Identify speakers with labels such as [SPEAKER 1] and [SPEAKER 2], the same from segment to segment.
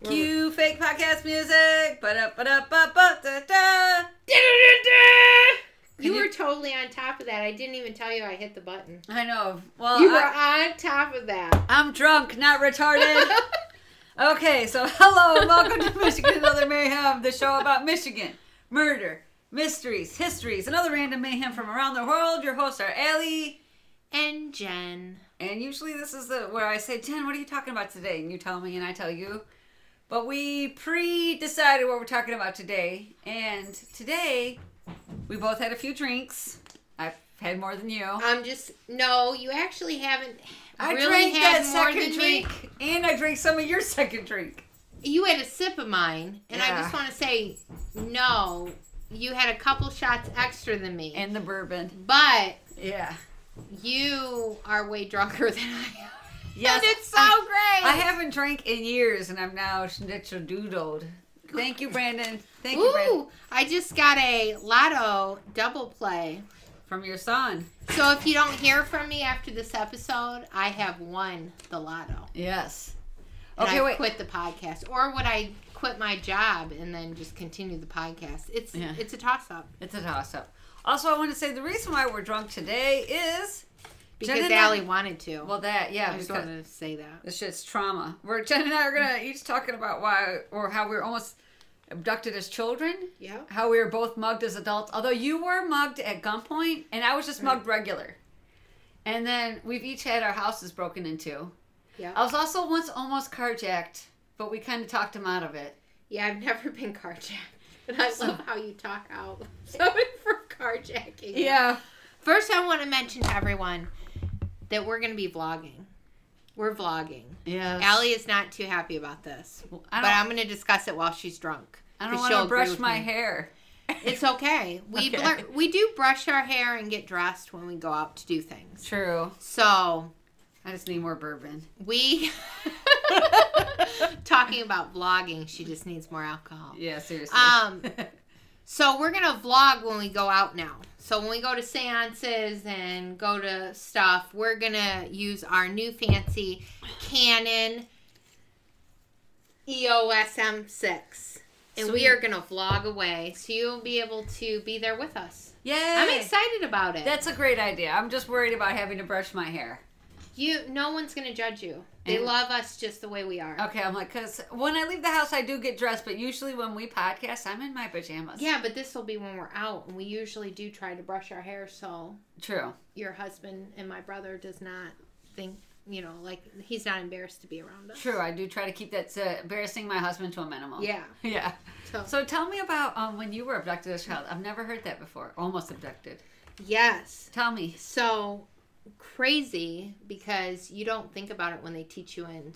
[SPEAKER 1] Cue fake podcast music. Ba-da-ba-da-ba-ba-da-da.
[SPEAKER 2] You were totally on top of that. I didn't even tell you I hit the button.
[SPEAKER 1] I know. Well,
[SPEAKER 2] You were on top of that.
[SPEAKER 1] I'm drunk, not retarded. Okay, so hello and welcome to Michigan and Other Mayhem, the show about Michigan, murder, mysteries, histories, and other random mayhem from around the world. Your hosts are Allie
[SPEAKER 2] And Jen.
[SPEAKER 1] and usually this is where I say, Jen, what are you talking about today? And you tell me and I tell you. But we pre-decided what we're talking about today. And today, we both had a few drinks. I've had more than you.
[SPEAKER 2] No, you actually haven't
[SPEAKER 1] I
[SPEAKER 2] really
[SPEAKER 1] drank
[SPEAKER 2] had
[SPEAKER 1] that
[SPEAKER 2] more
[SPEAKER 1] second
[SPEAKER 2] than
[SPEAKER 1] drink. And I drank some of your second drink.
[SPEAKER 2] You had a sip of mine. And I
[SPEAKER 1] Yeah.
[SPEAKER 2] just want to say, no, you had a couple shots extra than me.
[SPEAKER 1] And the bourbon.
[SPEAKER 2] But
[SPEAKER 1] Yeah.
[SPEAKER 2] you are way drunker than I am.
[SPEAKER 1] Yes,
[SPEAKER 2] And it's so great.
[SPEAKER 1] I haven't drank in years, and I'm now schnitzel-doodled. Thank you, Brandon. Thank you, Brandon.
[SPEAKER 2] Ooh, I just got a Lotto double play.
[SPEAKER 1] From your son.
[SPEAKER 2] So if you don't hear from me after this episode, I have won the Lotto.
[SPEAKER 1] Yes.
[SPEAKER 2] And
[SPEAKER 1] Okay,
[SPEAKER 2] I
[SPEAKER 1] wait.
[SPEAKER 2] quit the podcast. Or would I quit my job and then just continue the podcast? It's a toss-up.
[SPEAKER 1] It's a toss-up. Also, I want to say the reason why we're drunk today is...
[SPEAKER 2] Because
[SPEAKER 1] Jen and
[SPEAKER 2] Allie
[SPEAKER 1] I-
[SPEAKER 2] wanted to.
[SPEAKER 1] Well, yeah,
[SPEAKER 2] I just
[SPEAKER 1] because
[SPEAKER 2] wanted to say that.
[SPEAKER 1] this shit's trauma. Jen and I are going to each talking about why, or how we were almost abducted as children.
[SPEAKER 2] Yeah.
[SPEAKER 1] How we were both mugged as adults. Although you were mugged at gunpoint, and I was just mugged regular. And then we've each had our houses broken into.
[SPEAKER 2] Yeah.
[SPEAKER 1] I was also once almost carjacked, but we kind of talked him out of it.
[SPEAKER 2] Yeah, I've never been carjacked. And I love how you talk out. Sorry for carjacking.
[SPEAKER 1] Yeah.
[SPEAKER 2] First, I want to mention to everyone that we're going to be vlogging. We're vlogging.
[SPEAKER 1] Yeah.
[SPEAKER 2] Allie is not too happy about this. But I'm going to discuss it while she's drunk.
[SPEAKER 1] I don't
[SPEAKER 2] 'cause
[SPEAKER 1] want
[SPEAKER 2] she'll
[SPEAKER 1] to
[SPEAKER 2] agree
[SPEAKER 1] brush
[SPEAKER 2] with
[SPEAKER 1] my
[SPEAKER 2] me.
[SPEAKER 1] hair.
[SPEAKER 2] It's okay.
[SPEAKER 1] Okay.
[SPEAKER 2] We do brush our hair and get dressed when we go out to do things.
[SPEAKER 1] True.
[SPEAKER 2] So,
[SPEAKER 1] I just need more bourbon.
[SPEAKER 2] we... Talking about vlogging, she just needs more alcohol.
[SPEAKER 1] Yeah, seriously.
[SPEAKER 2] So we're going to vlog when we go out now. So when we go to seances and go to stuff, we're going to use our new fancy Canon EOS M6. And we
[SPEAKER 1] Sweet.
[SPEAKER 2] are going to vlog away. So you'll be able to be there with us.
[SPEAKER 1] Yay!
[SPEAKER 2] I'm excited about it.
[SPEAKER 1] That's a great idea. I'm just worried about having to brush my hair.
[SPEAKER 2] No one's going to judge you. They
[SPEAKER 1] And-
[SPEAKER 2] love us just the way we are.
[SPEAKER 1] Okay, I'm like, because when I leave the house, I do get dressed, but usually when we podcast, I'm in my pajamas.
[SPEAKER 2] Yeah, but this will be when we're out. And we usually do try to brush our hair so
[SPEAKER 1] True.
[SPEAKER 2] your husband and my brother does not think, like he's not embarrassed to be around us.
[SPEAKER 1] True, I do try to keep that embarrassing my husband to a minimum.
[SPEAKER 2] Yeah.
[SPEAKER 1] Yeah.
[SPEAKER 2] So,
[SPEAKER 1] So tell me about when you were abducted as a child. I've never heard that before. Almost abducted.
[SPEAKER 2] yes.
[SPEAKER 1] Tell me.
[SPEAKER 2] So crazy because you don't think about it when they teach you in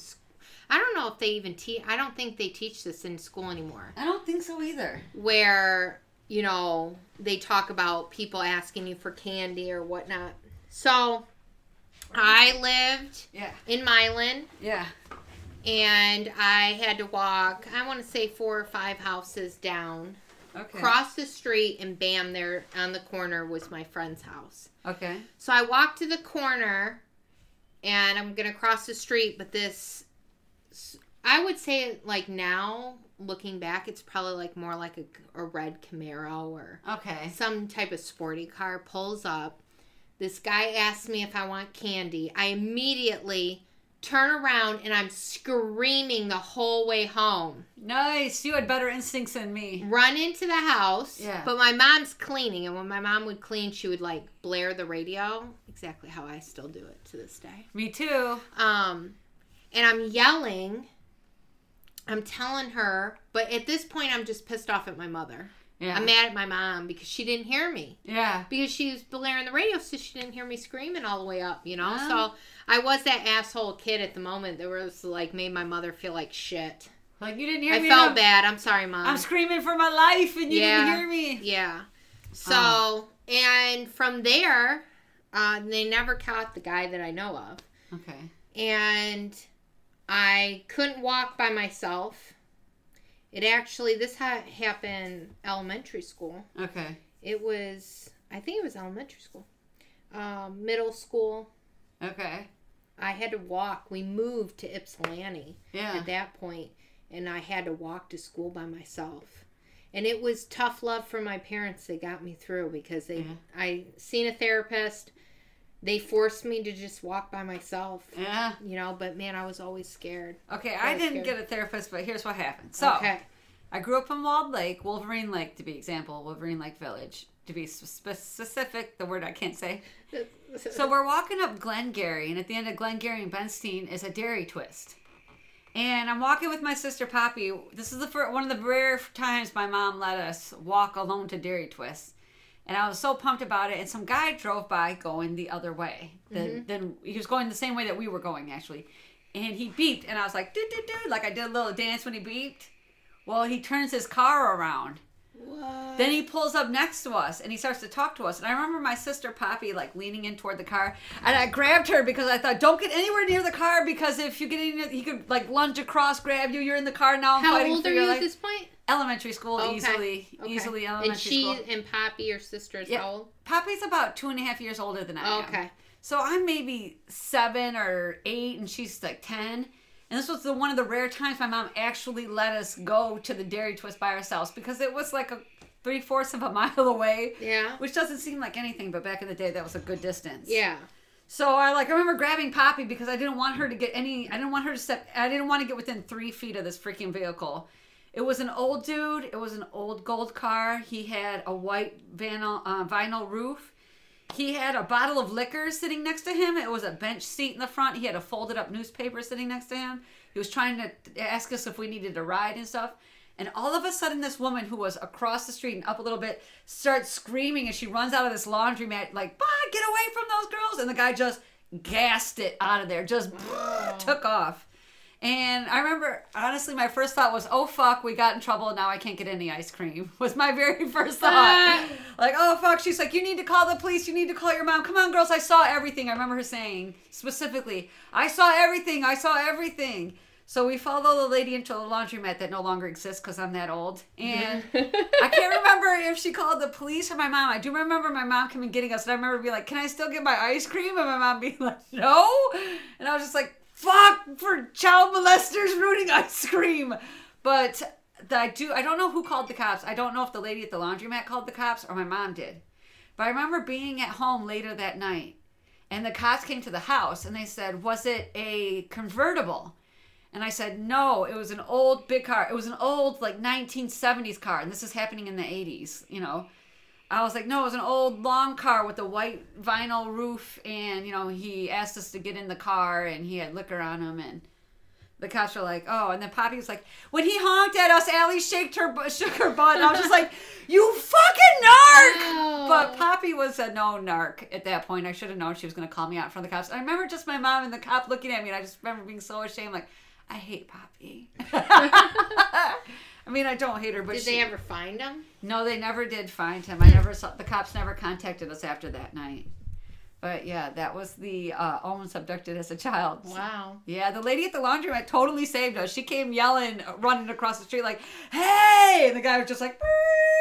[SPEAKER 2] I don't know if they even I don't think they teach this in school anymore.
[SPEAKER 1] I don't think so either.
[SPEAKER 2] Where, they talk about people asking you for candy or whatnot. So I lived
[SPEAKER 1] Yeah.
[SPEAKER 2] in Milan.
[SPEAKER 1] Yeah.
[SPEAKER 2] And I had to walk, I want to say 4 or 5 houses down,
[SPEAKER 1] Okay.
[SPEAKER 2] cross the street, and bam, there on the corner was my friend's house.
[SPEAKER 1] Okay.
[SPEAKER 2] So I walked to the corner, and I'm going to cross the street, but I would say, like, now, looking back, it's probably, like, more like a red Camaro or
[SPEAKER 1] Okay.
[SPEAKER 2] some type of sporty car pulls up. This guy asks me if I want candy. I immediately turn around and I'm screaming the whole way home.
[SPEAKER 1] Nice. You had better instincts than me.
[SPEAKER 2] Run into the house.
[SPEAKER 1] Yeah.
[SPEAKER 2] But my mom's cleaning, and when my mom would clean, she would like blare the radio. Exactly how I still do it to this day.
[SPEAKER 1] Me too.
[SPEAKER 2] And I'm yelling. I'm telling her, but at this point I'm just pissed off at my mother.
[SPEAKER 1] Yeah.
[SPEAKER 2] I'm mad at my mom because she didn't hear me.
[SPEAKER 1] Yeah.
[SPEAKER 2] Because she was blaring the radio, so she didn't hear me screaming all the way up,
[SPEAKER 1] Oh.
[SPEAKER 2] So I was that asshole kid at the moment that was like made my mother feel like shit.
[SPEAKER 1] Like you didn't hear
[SPEAKER 2] I
[SPEAKER 1] me.
[SPEAKER 2] felt bad. I'm sorry, Mom.
[SPEAKER 1] I'm screaming for my life and you
[SPEAKER 2] Yeah.
[SPEAKER 1] didn't hear me.
[SPEAKER 2] Yeah. So, and from there, they never caught the guy that I know of.
[SPEAKER 1] Okay.
[SPEAKER 2] And I couldn't walk by myself. This happened elementary school.
[SPEAKER 1] Okay.
[SPEAKER 2] I think it was elementary school. Middle school.
[SPEAKER 1] Okay.
[SPEAKER 2] I had to walk. We moved to Ypsilanti
[SPEAKER 1] Yeah.
[SPEAKER 2] at that point. and I had to walk to school by myself. And it was tough love from my parents that got me through, because I seen a therapist. They forced me to just walk by myself.
[SPEAKER 1] Yeah.
[SPEAKER 2] You know, but man, I was always scared.
[SPEAKER 1] Okay, I didn't get a therapist, but here's what happened. So, I grew up in Walled Lake, Wolverine Lake to be example, Wolverine Lake Village. To be specific, the word I can't say. So we're walking up Glengarry, and at the end of Glengarry and Benstein is a Dairy Twist. And I'm walking with my sister Poppy. This is one of the rare times my mom let us walk alone to Dairy Twist. And I was so pumped about it. And some guy drove by going the other way. Then he was going the same way that we were going, actually. And he beeped. And I was like, do. Like I did a little dance when he beeped. Well, he turns his car around. What? Then he pulls up next to us and he starts to talk to us. And I remember my sister Poppy like leaning in toward the car, and I grabbed her because I thought, don't get anywhere near the car, because if you get in, he could like lunge across, grab you. You're in the car now. I'm fighting for your life. How old are you
[SPEAKER 2] at this point?
[SPEAKER 1] Elementary school, easily elementary school.
[SPEAKER 2] And and Poppy, your sister, is how old?
[SPEAKER 1] Poppy's about 2.5 years older than I am.
[SPEAKER 2] Okay.
[SPEAKER 1] So I'm maybe 7 or 8, and she's like 10. And this was one of the rare times my mom actually let us go to the Dairy Twist by ourselves, because it was like 3/4 of a mile away.
[SPEAKER 2] Yeah.
[SPEAKER 1] Which doesn't seem like anything, but back in the day, that was a good distance.
[SPEAKER 2] Yeah.
[SPEAKER 1] So I remember grabbing Poppy because I didn't want her to get I didn't want to get within 3 feet of this freaking vehicle. It was an old dude. It was an old gold car. He had a white vinyl roof. He had a bottle of liquor sitting next to him. It was a bench seat in the front. He had a folded up newspaper sitting next to him. He was trying to ask us if we needed a ride and stuff. And all of a sudden, this woman who was across the street and up a little bit starts screaming, and she runs out of this laundromat like, get away from those girls. And the guy just gassed it out of there, just took off. And I remember, honestly, my first thought was, oh, fuck, we got in trouble. Now I can't get any ice cream, was my very first thought. Like, oh, fuck. She's like, you need to call the police. You need to call your mom. Come on, girls. I saw everything. I remember her saying specifically, I saw everything. I saw everything. So we follow the lady into a laundromat that no longer exists because I'm that old. And I can't remember if she called the police or my mom. I do remember my mom coming getting us. And I remember being like, can I still get my ice cream? And my mom being like, no. And I was just like, fuck for child molesters ruining ice cream. But I don't know who called the cops. I don't know if the lady at the laundromat called the cops or my mom did. But I remember being at home later that night. And the cops came to the house and they said, was it a convertible? And I said, no, it was an old big car. It was an old, 1970s car. And this is happening in the 80s, you know. I was like, no, it was an old long car with a white vinyl roof. And, you know, he asked us to get in the car and he had liquor on him. And the cops were like, oh. And then Poppy was like, when he honked at us, Allie shook her butt. And I was just like, you fucking narc!
[SPEAKER 2] No.
[SPEAKER 1] But Poppy was a no narc at that point. I should have known she was going to call me out in front of the cops. I remember just my mom and the cop looking at me. And I just remember being so ashamed, like, I hate Poppy. I mean, I don't hate her, but
[SPEAKER 2] did they ever find him?
[SPEAKER 1] No, they never did find him. I never saw. The cops never contacted us after that night. But yeah, that was the almost abducted as a child.
[SPEAKER 2] Wow.
[SPEAKER 1] Yeah, the lady at the laundromat totally saved us. She came yelling, running across the street like, "Hey!" And the guy was just like,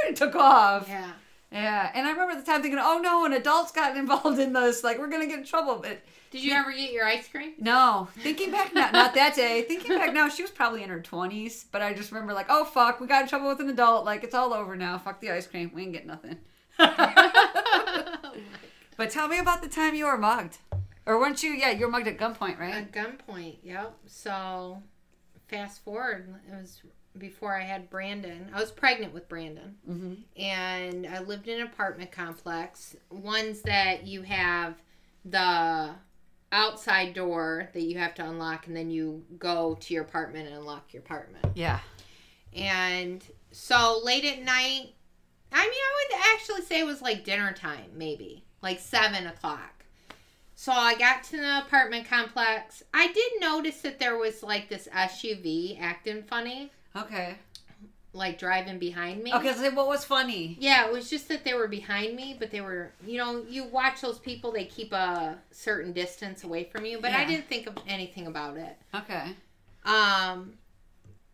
[SPEAKER 1] and took off.
[SPEAKER 2] Yeah.
[SPEAKER 1] Yeah, and I remember the time thinking, "Oh no, an adult's gotten involved in this. Like, we're gonna get in trouble." But
[SPEAKER 2] did you ever get your ice cream?
[SPEAKER 1] No. Thinking back, not that day. Thinking back now, she was probably in her 20s. But I just remember like, oh, fuck, we got in trouble with an adult. Like, it's all over now. Fuck the ice cream. We ain't get nothing. But tell me about the time you were mugged. Or weren't you? Yeah, you were mugged at gunpoint, right?
[SPEAKER 2] At gunpoint, yep. So, fast forward. It was before I had Brandon. I was pregnant with Brandon. Mm-hmm. And I lived in an apartment complex. Ones that you have the outside door that you have to unlock, and then you go to your apartment and unlock your apartment.
[SPEAKER 1] Yeah.
[SPEAKER 2] And so late at night, I mean, I would actually say it was like dinner time, maybe like 7 o'clock. So I got to the apartment complex. I did notice that there was like this SUV acting funny.
[SPEAKER 1] Okay.
[SPEAKER 2] Like driving behind me.
[SPEAKER 1] Okay, so what was funny?
[SPEAKER 2] Yeah, it was just that they were behind me, but they were, you know, you watch those people, they keep a certain distance away from you, but yeah. I didn't think of anything about it.
[SPEAKER 1] Okay.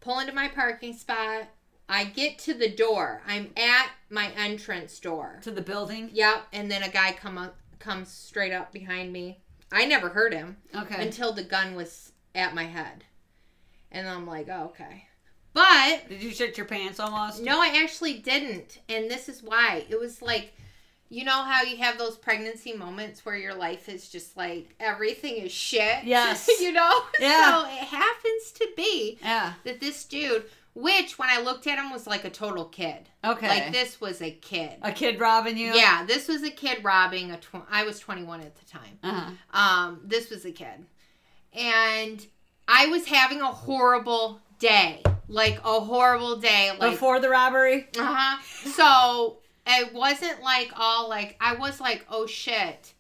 [SPEAKER 2] Pull into my parking spot. I get to the door. I'm at my entrance door.
[SPEAKER 1] To the building?
[SPEAKER 2] Yep, and then a guy comes straight up behind me. I never heard him.
[SPEAKER 1] Okay.
[SPEAKER 2] Until the gun was at my head. And I'm like, oh, okay. But
[SPEAKER 1] Did you shit your pants almost?
[SPEAKER 2] no, I actually didn't. And this is why. It was like, you know how you have those pregnancy moments where your life is just like everything is shit?
[SPEAKER 1] Yes.
[SPEAKER 2] You know?
[SPEAKER 1] Yeah.
[SPEAKER 2] So it happens to be
[SPEAKER 1] Yeah.
[SPEAKER 2] that this dude, which when I looked at him was like a total kid.
[SPEAKER 1] Okay.
[SPEAKER 2] Like this was a kid.
[SPEAKER 1] A kid robbing you?
[SPEAKER 2] Yeah, this was a kid robbing I was 21 at the time.
[SPEAKER 1] Uh-huh.
[SPEAKER 2] This was a kid. And I was having a horrible day. Like a horrible day. Like
[SPEAKER 1] Before the robbery?
[SPEAKER 2] Uh-huh. So it wasn't like all like, I was like, oh shit,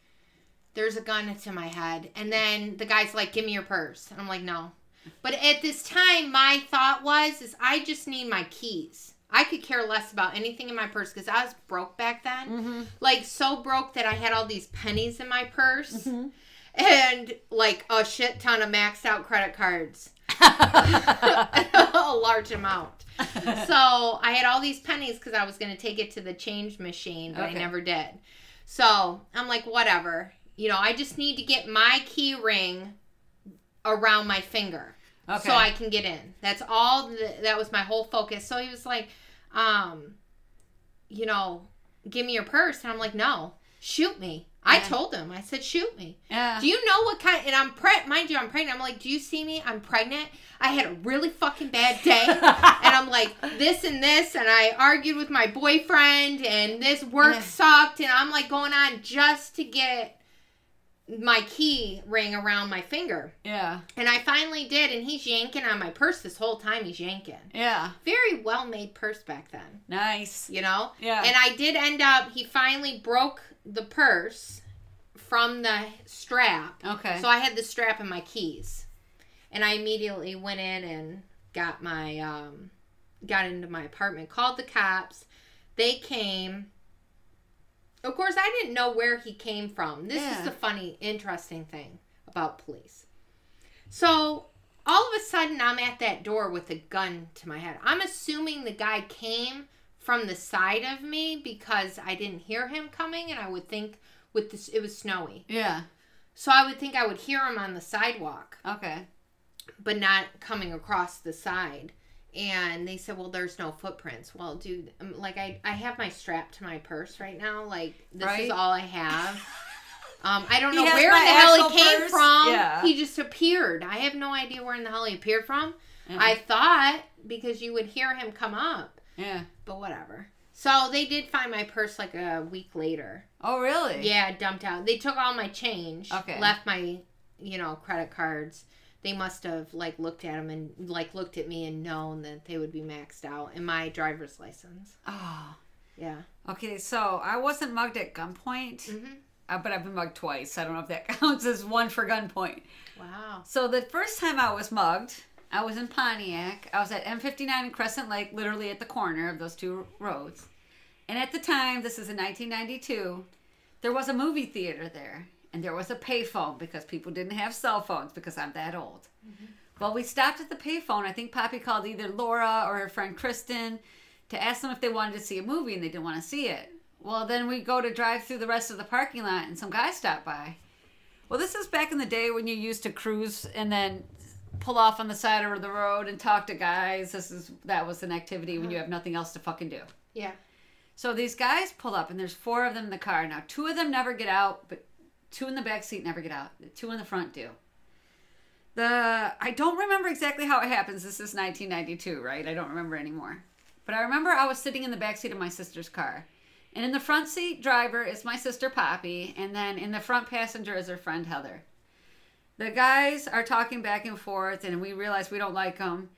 [SPEAKER 2] there's a gun to my head. And then the guy's like, give me your purse. And I'm like, no. But at this time, my thought is I just need my keys. I could care less about anything in my purse because I was broke back then.
[SPEAKER 1] Mm-hmm.
[SPEAKER 2] Like so broke that I had all these pennies in my purse.
[SPEAKER 1] Mm-hmm.
[SPEAKER 2] And like a shit ton of maxed out credit cards. A large amount. So I had all these pennies because I was going to take it to the change machine, but I never did. So I'm like, whatever. You know, I just need to get my key ring around my finger so I can get in. That's all. That was my whole focus. So he was like, you know, give me your purse. And I'm like, no, shoot me. I told him. I said, shoot me.
[SPEAKER 1] Yeah.
[SPEAKER 2] Do you know what kind... And I'm mind you, I'm pregnant. I'm like, do you see me? I'm pregnant. I had a really fucking bad day. And I'm like, this and this. And I argued with my boyfriend. And this work sucked. And I'm like going on just to get my key ring around my finger.
[SPEAKER 1] Yeah.
[SPEAKER 2] And I finally did. And he's yanking on my purse this whole time. He's yanking.
[SPEAKER 1] Yeah.
[SPEAKER 2] Very well-made purse back then.
[SPEAKER 1] Nice.
[SPEAKER 2] You know?
[SPEAKER 1] Yeah.
[SPEAKER 2] And I did end up... He finally broke the purse from the strap.
[SPEAKER 1] Okay.
[SPEAKER 2] So I had the strap and my keys. And I immediately went in and got my got into my apartment, called the cops. They came. Of course, I didn't know where he came from. This is the funny, interesting thing about police. So all of a sudden I'm at that door with a gun to my head. I'm assuming the guy came from the side of me because I didn't hear him coming, and I would think with this, it was snowy.
[SPEAKER 1] Yeah.
[SPEAKER 2] So I would think I would hear him on the sidewalk.
[SPEAKER 1] Okay.
[SPEAKER 2] But not coming across the side. And they said, well, there's no footprints. Well, dude, like I have my strap to my purse right now. Like, this is all I have. I don't know where in the hell he came from.
[SPEAKER 1] Yeah.
[SPEAKER 2] He just appeared. I have no idea where in the hell he appeared from.
[SPEAKER 1] Yeah.
[SPEAKER 2] I thought because you would hear him come up.
[SPEAKER 1] Yeah.
[SPEAKER 2] But whatever. So they did find my purse like a week later.
[SPEAKER 1] Oh, really?
[SPEAKER 2] Yeah, dumped out. They took all my change.
[SPEAKER 1] Okay.
[SPEAKER 2] Left my, credit cards. They must have looked at them and looked at me and known that they would be maxed out, and my driver's license.
[SPEAKER 1] Oh.
[SPEAKER 2] Yeah.
[SPEAKER 1] Okay, so I wasn't mugged at gunpoint, but I've been mugged twice. I don't know if that counts as one for gunpoint.
[SPEAKER 2] Wow.
[SPEAKER 1] So the first time I was mugged, I was in Pontiac. I was at M59 and Crescent Lake, literally at the corner of those two roads. And at the time, this is in 1992, there was a movie theater there. And there was a payphone because people didn't have cell phones because I'm that old. Well, we stopped at the payphone. I think Poppy called either Laura or her friend Kristen to ask them if they wanted to see a movie, and they didn't want to see it. Well, then we go to drive through the rest of the parking lot, and some guy stopped by. Well, this is back in the day when you used to cruise and then pull off on the side of the road and talk to guys. That was an activity when you have nothing else to fucking do.
[SPEAKER 2] Yeah.
[SPEAKER 1] So these guys pull up, and there's 4 of them in the car. Now, 2 of them never get out, but 2 in the back seat never get out. The 2 in the front do. I don't remember exactly how it happens. This is 1992, right? I don't remember anymore. But I remember I was sitting in the back seat of my sister's car. And in the front seat driver is my sister Poppy. And then in the front passenger is her friend Heather. The guys are talking back and forth, and we realize we don't like them.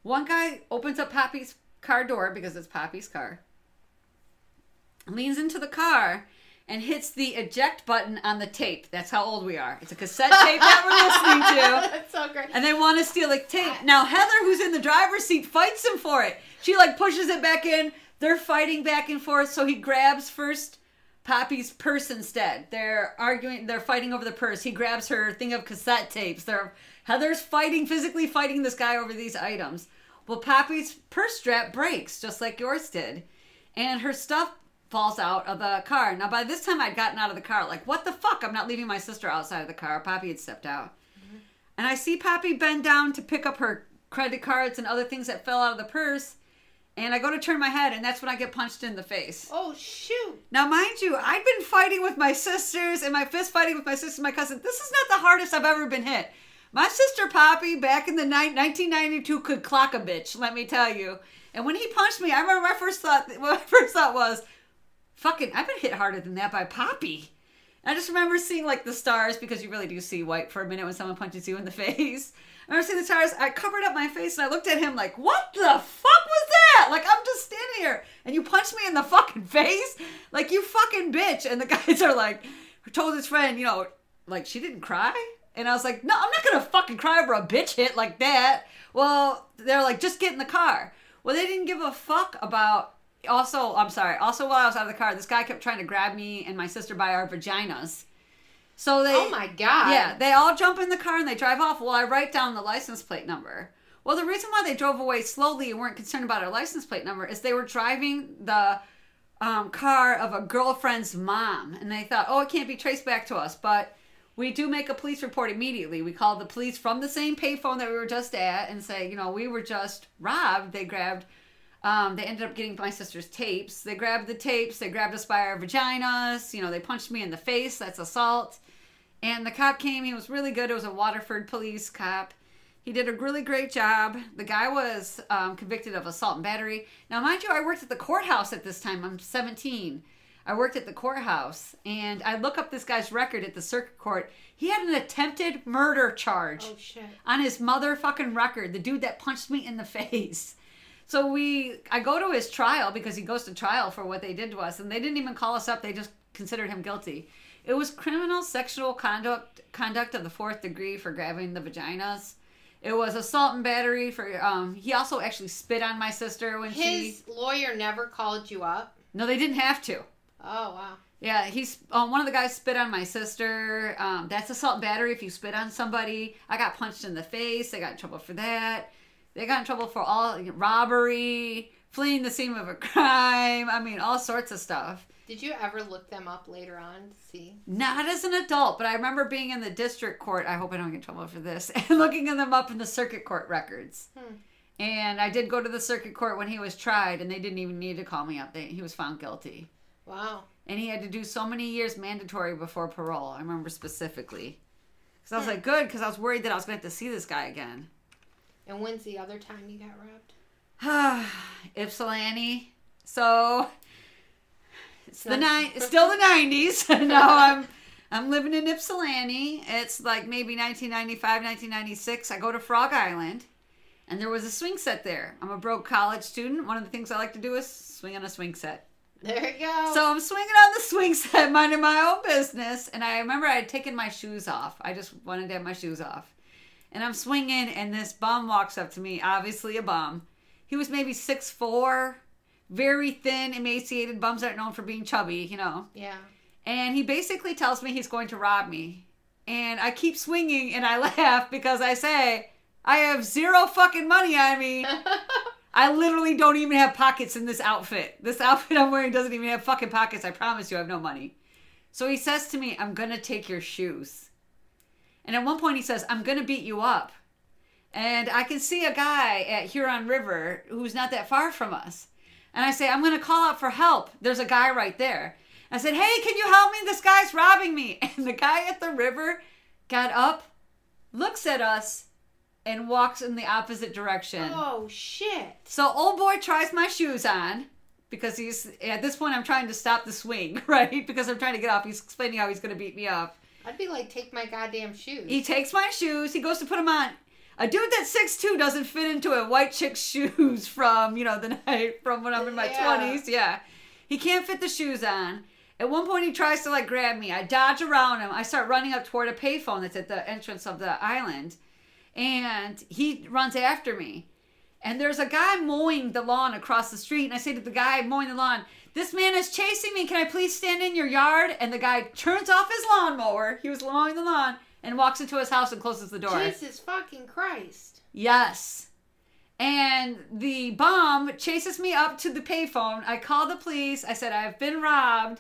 [SPEAKER 1] One guy opens up Poppy's car door because it's Poppy's car. Leans into the car and hits the eject button on the tape. That's how old we are. It's a cassette tape that we're listening to.
[SPEAKER 2] That's so great.
[SPEAKER 1] And they want to steal the tape. Now, Heather, who's in the driver's seat, fights him for it. She, pushes it back in. They're fighting back and forth, so he grabs first Poppy's purse instead. They're arguing. They're fighting over the purse. He grabs her thing of cassette tapes. Heather's physically fighting this guy over these items. Well, Poppy's purse strap breaks, just like yours did. And her stuff falls out of the car. Now, by this time, I'd gotten out of the car. What the fuck? I'm not leaving my sister outside of the car. Poppy had stepped out. And I see Poppy bend down to pick up her credit cards and other things that fell out of the purse. And I go to turn my head, and that's when I get punched in the face.
[SPEAKER 2] Oh, shoot.
[SPEAKER 1] Now, mind you, I've been fighting with my sisters and my fist fighting with my sister and my cousin. This is not the hardest I've ever been hit. My sister Poppy, back in the 1992, could clock a bitch, let me tell you. And when he punched me, I remember my first thought was, fucking, I've been hit harder than that by Poppy. And I just remember seeing, like, the stars, because you really do see white for a minute when someone punches you in the face. I remember seeing the stars. I covered up my face, and I looked at him like, what the fuck was that? Like, I'm just standing here, and you punched me in the fucking face? Like, you fucking bitch. And the guys are like, told his friend, you know, like, she didn't cry? And I was like, no, I'm not going to fucking cry over a bitch hit like that. Well, they're like, just get in the car. Well, they didn't give a fuck about... Also, while I was out of the car, this guy kept trying to grab me and my sister by our vaginas. So they...
[SPEAKER 2] Oh, my God.
[SPEAKER 1] Yeah, they all jump in the car and they drive off. Well, I write down the license plate number. Well, the reason why they drove away slowly and weren't concerned about our license plate number is they were driving the car of a girlfriend's mom. And they thought, oh, it can't be traced back to us. But we do make a police report immediately. We call the police from the same payphone that we were just at and say, you know, we were just robbed. They grabbed... they ended up getting my sister's tapes. They grabbed the tapes. They grabbed us by our vaginas. You know, they punched me in the face. That's assault. And the cop came. He was really good. It was a Waterford police cop. He did a really great job. The guy was convicted of assault and battery. Now, mind you, I worked at the courthouse at this time. I'm 17. I worked at the courthouse. And I look up this guy's record at the circuit court. He had an attempted murder charge on his motherfucking record. The dude that punched me in the face. So I go to his trial because he goes to trial for what they did to us. And they didn't even call us up. They just considered him guilty. It was criminal sexual conduct of the 4th degree for grabbing the vaginas. It was assault and battery for, he also actually spit on my sister when
[SPEAKER 2] His lawyer never called you up?
[SPEAKER 1] No, they didn't have to.
[SPEAKER 2] Oh, wow.
[SPEAKER 1] Yeah, one of the guys spit on my sister. That's assault and battery if you spit on somebody. I got punched in the face. They got in trouble for that. They got in trouble for robbery, fleeing the scene of a crime. I mean, all sorts of stuff.
[SPEAKER 2] Did you ever look them up later on to see?
[SPEAKER 1] Not as an adult, but I remember being in the district court. I hope I don't get in trouble for this. And looking them up in the circuit court records. And I did go to the circuit court when he was tried, and they didn't even need to call me up. He was found guilty.
[SPEAKER 2] Wow.
[SPEAKER 1] And he had to do so many years mandatory before parole. I remember specifically. Because I was like, good, because I was worried that I was going to have to see this guy again.
[SPEAKER 2] And when's the other time you got robbed?
[SPEAKER 1] Ypsilanti. So... It's still the 90s. Now I'm living in Ypsilanti. It's like maybe 1995, 1996. I go to Frog Island, and there was a swing set there. I'm a broke college student. One of the things I like to do is swing on a swing set.
[SPEAKER 2] There you go.
[SPEAKER 1] So I'm swinging on the swing set, minding my own business. And I remember I had taken my shoes off. I just wanted to have my shoes off. And I'm swinging, and this bum walks up to me, obviously a bum. He was maybe 6'4", very thin, emaciated. Bums aren't known for being chubby, you know.
[SPEAKER 2] Yeah. And
[SPEAKER 1] he basically tells me he's going to rob me. And I keep swinging, and I laugh because I say, I have zero fucking money on me. I literally don't even have pockets in this outfit. This outfit I'm wearing doesn't even have fucking pockets. I promise you I have no money. So he says to me, I'm going to take your shoes. And at one point he says, I'm going to beat you up. And I can see a guy at Huron River who's not that far from us. And I say, I'm going to call out for help. There's a guy right there. I said, hey, can you help me? This guy's robbing me. And the guy at the river got up, looks at us, and walks in the opposite direction.
[SPEAKER 2] Oh, shit.
[SPEAKER 1] So old boy tries my shoes on because at this point, I'm trying to stop the swing, right? Because I'm trying to get off. He's explaining how he's going to beat me up.
[SPEAKER 2] I'd be like, take my goddamn shoes.
[SPEAKER 1] He takes my shoes. He goes to put them on. A dude that's 6'2" doesn't fit into a white chick's shoes from, the night from when I'm in my 20s. Yeah. He can't fit the shoes on. At one point, he tries to, grab me. I dodge around him. I start running up toward a payphone that's at the entrance of the island. And he runs after me. And there's a guy mowing the lawn across the street. And I say to the guy mowing the lawn, this man is chasing me. Can I please stand in your yard? And the guy turns off his lawnmower. He was mowing the lawn. And walks into his house and closes the door.
[SPEAKER 2] Jesus fucking Christ.
[SPEAKER 1] Yes. And the bum chases me up to the payphone. I call the police. I said, I've been robbed.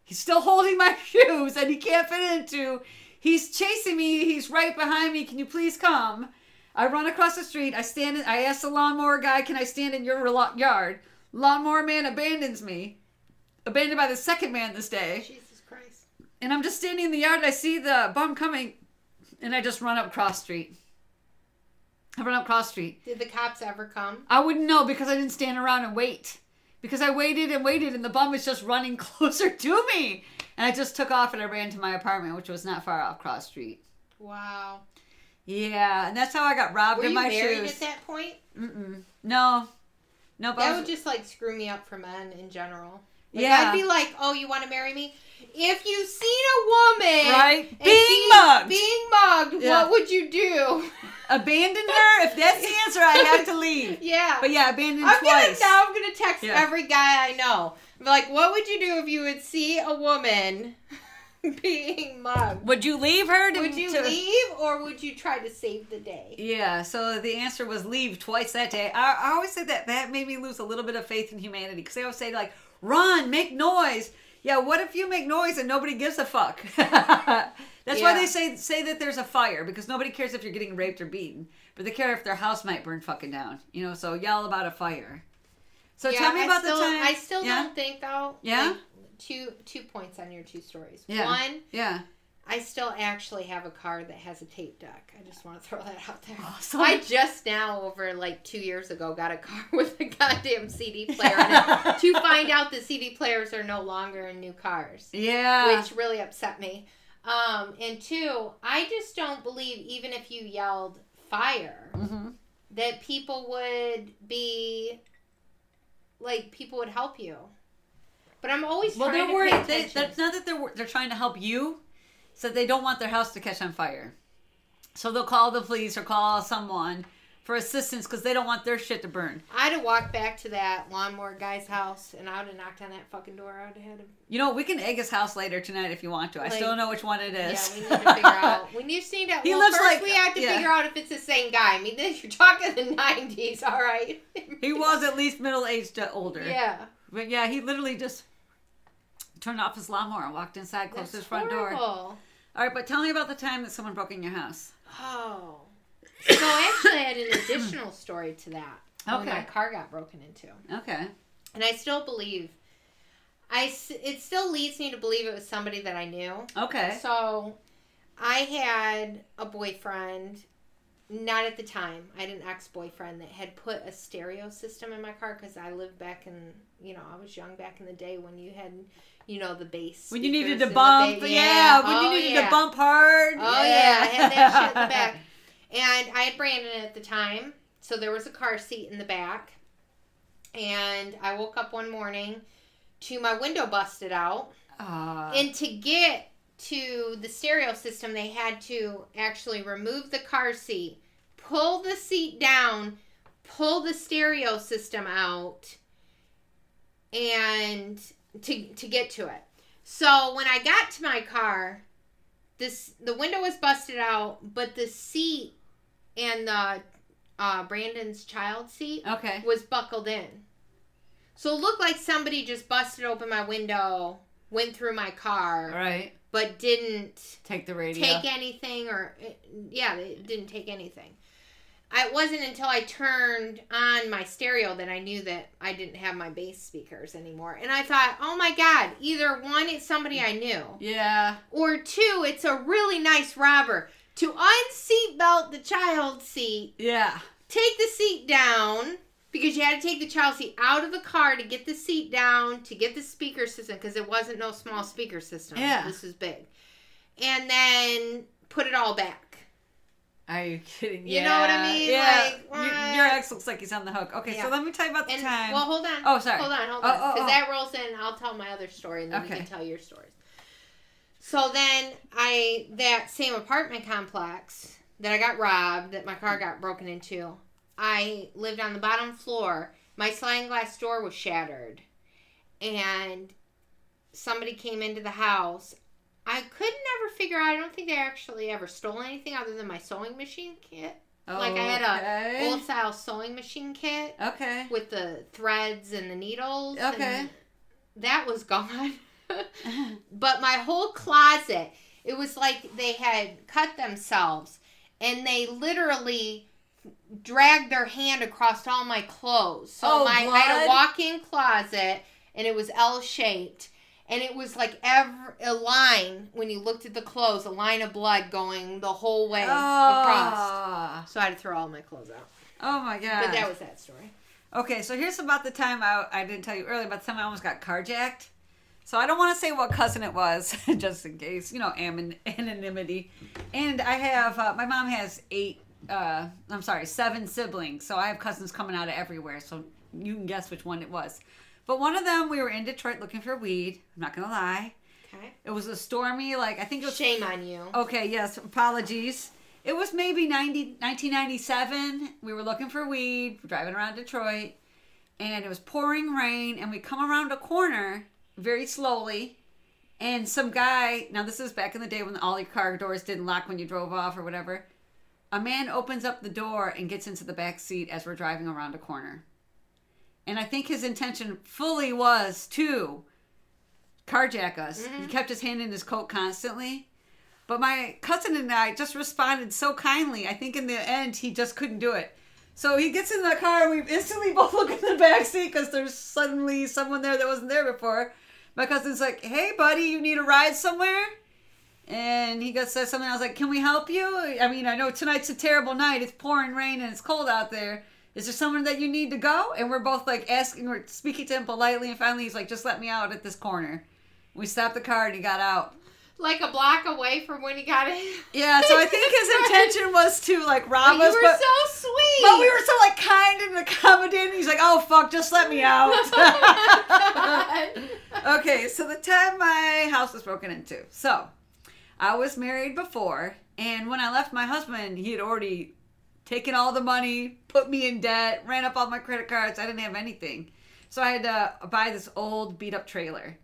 [SPEAKER 1] He's still holding my shoes that he can't fit into. He's chasing me. He's right behind me. Can you please come? I run across the street. I ask the lawnmower guy, can I stand in your yard? Lawnmower man abandons me. Abandoned by the second man this day.
[SPEAKER 2] Jesus Christ.
[SPEAKER 1] And I'm just standing in the yard and I see the bum coming. And I just run up Cross Street. I run up Cross Street.
[SPEAKER 2] Did the cops ever come?
[SPEAKER 1] I wouldn't know because I didn't stand around and wait. Because I waited and waited and the bum was just running closer to me. And I just took off and I ran to my apartment, which was not far off Cross Street.
[SPEAKER 2] Wow.
[SPEAKER 1] Yeah, and that's how I got robbed in my shoes.
[SPEAKER 2] Were you married at that point?
[SPEAKER 1] No. No, but
[SPEAKER 2] that would just like screw me up for men in general. Like,
[SPEAKER 1] yeah.
[SPEAKER 2] I'd be like, oh, you want to marry me? If you've seen a woman
[SPEAKER 1] right
[SPEAKER 2] being mugged,
[SPEAKER 1] yeah.
[SPEAKER 2] what would you do?
[SPEAKER 1] Abandon her? If that's the answer, I have to leave.
[SPEAKER 2] Yeah.
[SPEAKER 1] But yeah, abandon twice.
[SPEAKER 2] I'm gonna text every guy I know. Like, what would you do if you would see a woman being mugged?
[SPEAKER 1] Would you leave her?
[SPEAKER 2] Would you leave, or would you try to save the day?
[SPEAKER 1] Yeah, so the answer was leave twice that day. I always say that made me lose a little bit of faith in humanity. Because they always say, like, run, make noise. Yeah, what if you make noise and nobody gives a fuck? That's why they say that there's a fire. Because nobody cares if you're getting raped or beaten. But they care if their house might burn fucking down. You know, so yell about a fire. So tell me about the time.
[SPEAKER 2] I still don't think, though.
[SPEAKER 1] Yeah?
[SPEAKER 2] Like, two points on your two stories.
[SPEAKER 1] Yeah.
[SPEAKER 2] One.
[SPEAKER 1] Yeah.
[SPEAKER 2] I still actually have a car that has a tape deck. I just want to throw that out there.
[SPEAKER 1] Awesome.
[SPEAKER 2] I just now, over like 2 years ago, got a car with a goddamn CD player in it to find out that CD players are no longer in new cars.
[SPEAKER 1] Yeah.
[SPEAKER 2] Which really upset me. And two, I just don't believe, even if you yelled fire, that people would be, like, people would help you. But I'm always trying to pay attention.
[SPEAKER 1] That's not that they're trying to help you. So they don't want their house to catch on fire. So they'll call the police or call someone for assistance because they don't want their shit to burn.
[SPEAKER 2] I'd have walked back to that lawnmower guy's house and I would have knocked on that fucking door. I would have had him.
[SPEAKER 1] You know, we can egg his house later tonight if you want to. I still don't know which one it is.
[SPEAKER 2] Yeah, we need to figure out. We need to see that. First we have to figure out if it's the same guy. I mean, you're talking the 90s, all right?
[SPEAKER 1] He was at least middle-aged to older.
[SPEAKER 2] Yeah.
[SPEAKER 1] But yeah, he literally just turned off his lawnmower and walked inside, closed his front door. All right, but tell me about the time that someone broke in your house.
[SPEAKER 2] Oh. So actually, I had an additional story to that.
[SPEAKER 1] Okay.
[SPEAKER 2] When my car got broken into.
[SPEAKER 1] Okay.
[SPEAKER 2] And I still believe, it still leads me to believe it was somebody that I knew.
[SPEAKER 1] Okay.
[SPEAKER 2] So I had a boyfriend, not at the time, I had an ex-boyfriend that had put a stereo system in my car because I lived back in, I was young back in the day when you had... the bass.
[SPEAKER 1] When you needed to bump. When you needed to bump hard.
[SPEAKER 2] Oh, yeah. I had that shit in the back. And I had Brandon at the time. So there was a car seat in the back. And I woke up one morning to my window busted out. And to get to the stereo system, they had to actually remove the car seat, pull the seat down, pull the stereo system out, and... To get to it. So when I got to my car, the window was busted out, but the seat and the Brandon's child seat was buckled in. So it looked like somebody just busted open my window, went through my car,
[SPEAKER 1] right?
[SPEAKER 2] But didn't
[SPEAKER 1] take the radio,
[SPEAKER 2] take anything, they didn't take anything. It wasn't until I turned on my stereo that I knew that I didn't have my bass speakers anymore. And I thought, oh my God, either one, it's somebody I knew.
[SPEAKER 1] Yeah.
[SPEAKER 2] Or two, it's a really nice robber. To unseat belt the child seat.
[SPEAKER 1] Yeah.
[SPEAKER 2] Take the seat down. Because you had to take the child seat out of the car to get the seat down, to get the speaker system. Because it wasn't no small speaker system.
[SPEAKER 1] Yeah.
[SPEAKER 2] This is big. And then put it all back.
[SPEAKER 1] Are you kidding?
[SPEAKER 2] You know what I mean?
[SPEAKER 1] Yeah.
[SPEAKER 2] Like,
[SPEAKER 1] your ex looks like he's on the hook. Okay, so let me tell you about the time.
[SPEAKER 2] Well, hold on.
[SPEAKER 1] Oh, sorry.
[SPEAKER 2] Hold on. Because that rolls in. I'll tell my other story, and then you can tell your stories. So then, that same apartment complex that I got robbed, that my car got broken into, I lived on the bottom floor. My sliding glass door was shattered. And somebody came into the house. I could never figure out, I don't think they actually ever stole anything other than my sewing machine kit. Like I had a old style sewing machine kit.
[SPEAKER 1] Okay.
[SPEAKER 2] With the threads and the needles.
[SPEAKER 1] Okay.
[SPEAKER 2] And that was gone. But my whole closet, it was like they had cut themselves and they literally dragged their hand across all my clothes. So
[SPEAKER 1] Oh,
[SPEAKER 2] I had a
[SPEAKER 1] blood?
[SPEAKER 2] walk-in closet, and it was L-shaped. And it was like a line, when you looked at the clothes, a line of blood going the whole way across. So I had to throw all my clothes out.
[SPEAKER 1] Oh my God.
[SPEAKER 2] But that was that story.
[SPEAKER 1] Okay, so here's about the time I didn't tell you earlier, about the time I almost got carjacked. So I don't want to say what cousin it was, just in case, anonymity. And I have, my mom has 7 siblings. So I have cousins coming out of everywhere. So you can guess which one it was. But one of them, we were in Detroit looking for weed. I'm not going to lie.
[SPEAKER 2] Okay.
[SPEAKER 1] It was a stormy, I think it was...
[SPEAKER 2] Shame on you.
[SPEAKER 1] Okay, yes, apologies. It was maybe 1997. We were looking for weed, driving around Detroit, and it was pouring rain, and we come around a corner very slowly, and some guy, now this is back in the day when all your car doors didn't lock when you drove off or whatever, a man opens up the door and gets into the back seat as we're driving around a corner. And I think his intention fully was to carjack us. Mm-hmm. He kept his hand in his coat constantly. But my cousin and I just responded so kindly. I think in the end, he just couldn't do it. So he gets in the car, and we instantly both look in the back seat because there's suddenly someone there that wasn't there before. My cousin's like, "Hey, buddy, you need a ride somewhere?" And he says something. I was like, "Can we help you? I mean, I know tonight's a terrible night. It's pouring rain and it's cold out there. Is there someone that you need to go?" And we're both we're speaking to him politely. And finally, he's like, "Just let me out at this corner." We stopped the car and he got out.
[SPEAKER 2] Like a block away from when he got in.
[SPEAKER 1] Yeah, so I think his intention was to rob us.
[SPEAKER 2] You were so sweet.
[SPEAKER 1] But we were so kind and accommodating. He's like, "Oh fuck, just let me out." Okay, so the time my house was broken into. So I was married before, and when I left my husband, he had already taken all the money, put me in debt, ran up all my credit cards. I didn't have anything. So I had to buy this old beat up trailer.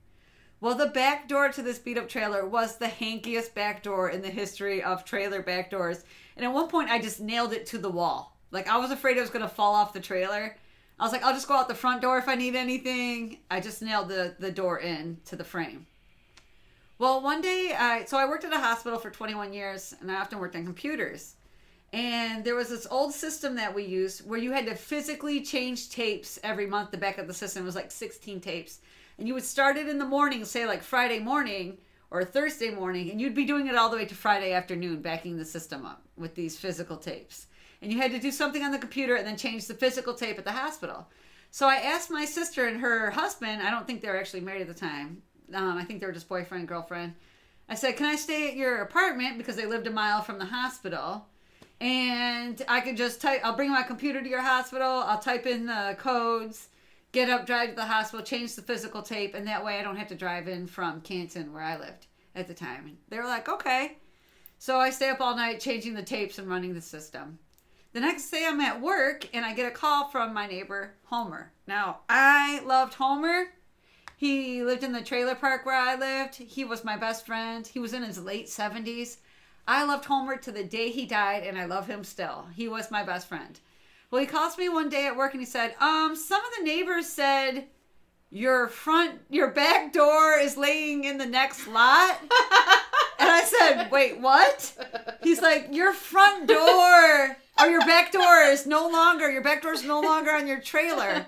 [SPEAKER 1] Well, the back door to this beat-up trailer was the hankiest back door in the history of trailer back doors. And at one point, I just nailed it to the wall. I was afraid it was going to fall off the trailer. I was like, I'll just go out the front door if I need anything. I just nailed the door in to the frame. Well, one day, I worked at a hospital for 21 years, and I often worked on computers. And there was this old system that we used where you had to physically change tapes every month. The back of the system was 16 tapes. And you would start it in the morning, say Friday morning or Thursday morning, and you'd be doing it all the way to Friday afternoon, backing the system up with these physical tapes. And you had to do something on the computer and then change the physical tape at the hospital. So I asked my sister and her husband, I don't think they were actually married at the time. I think they were just boyfriend, girlfriend. I said, "Can I stay at your apartment?" Because they lived a mile from the hospital. And I could just I'll bring my computer to your hospital. I'll type in the codes. Get up, drive to the hospital, change the physical tape, and that way I don't have to drive in from Canton, where I lived at the time. And they were like, "Okay." So I stay up all night changing the tapes and running the system. The next day I'm at work, and I get a call from my neighbor, Homer. Now, I loved Homer. He lived in the trailer park where I lived. He was my best friend. He was in his late 70s. I loved Homer to the day he died, and I love him still. He was my best friend. Well, he calls me one day at work and he said, some of the neighbors said your back door is laying in the next lot. And I said, "Wait, what?" He's like, "Your front door or your back door is no longer on your trailer.